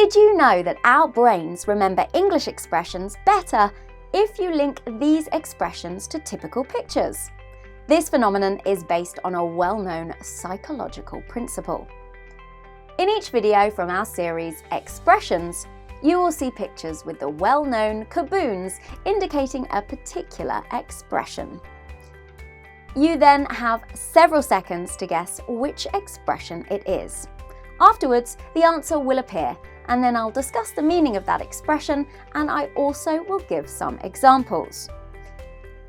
Did you know that our brains remember English expressions better if you link these expressions to typical pictures? This phenomenon is based on a well-known psychological principle. In each video from our series Expressions, you will see pictures with the well-known Kaboons indicating a particular expression. You then have several seconds to guess which expression it is. Afterwards, the answer will appear, and then I'll discuss the meaning of that expression, and I also will give some examples.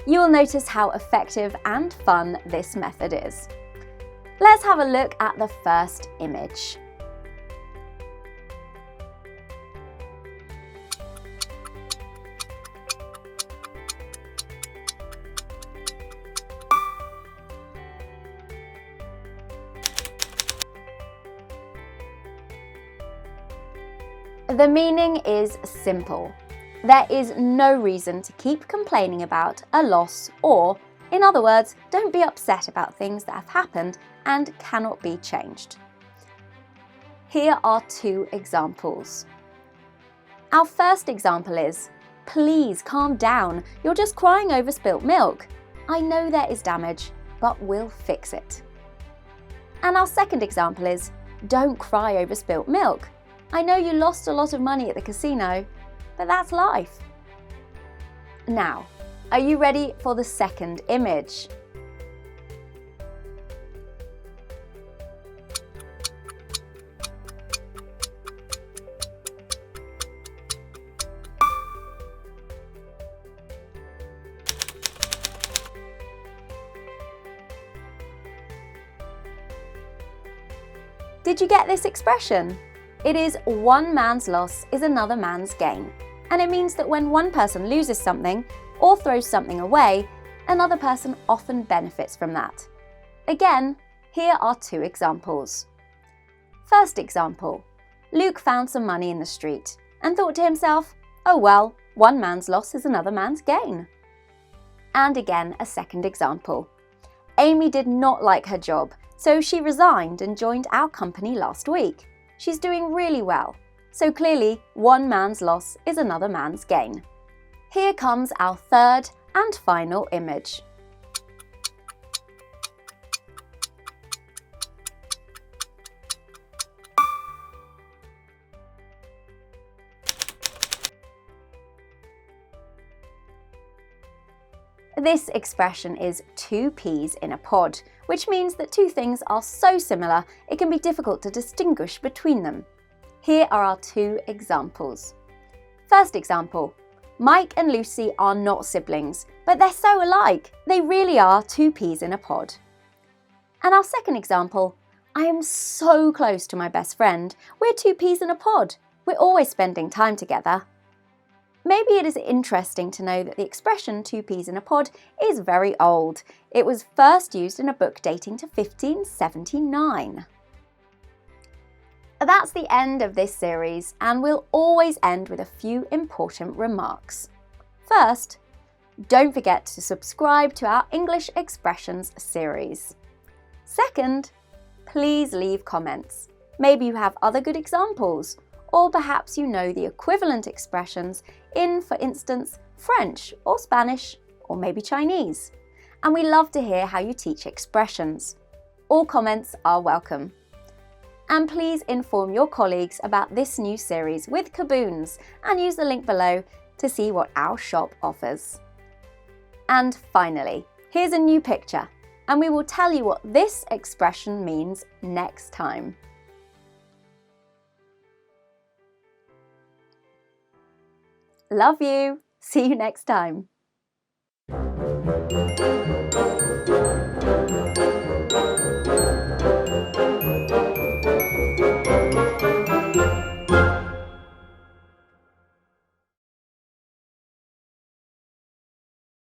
You will notice how effective and fun this method is. Let's have a look at the first image. The meaning is simple. There is no reason to keep complaining about a loss, or, in other words, don't be upset about things that have happened and cannot be changed. Here are two examples. Our first example is, "Please calm down, you're just crying over spilt milk. I know there is damage, but we'll fix it." And our second example is, "Don't cry over spilt milk. I know you lost a lot of money at the casino, but that's life." Now, are you ready for the second image? Did you get this expression? It is one man's loss is another man's gain, and it means that when one person loses something or throws something away, another person often benefits from that. Again, here are two examples. First example, Luke found some money in the street and thought to himself, "Oh well, one man's loss is another man's gain." And again, a second example. Amy did not like her job, so she resigned and joined our company last week. She's doing really well, so clearly one man's loss is another man's gain. Here comes our third and final image. This expression is two peas in a pod, which means that two things are so similar it can be difficult to distinguish between them. Here are our two examples. First example, Mike and Lucy are not siblings, but they're so alike. They really are two peas in a pod. And our second example, I am so close to my best friend. We're two peas in a pod. We're always spending time together. Maybe it is interesting to know that the expression two peas in a pod is very old. It was first used in a book dating to 1579. That's the end of this series, and we'll always end with a few important remarks. First, don't forget to subscribe to our English Expressions series. Second, please leave comments. Maybe you have other good examples, or perhaps you know the equivalent expressions in, for instance, French or Spanish, or maybe Chinese. And we love to hear how you teach expressions. All comments are welcome. And please inform your colleagues about this new series with Kaboons and use the link below to see what our shop offers. And finally, here's a new picture, and we will tell you what this expression means next time. Love you. See you next time.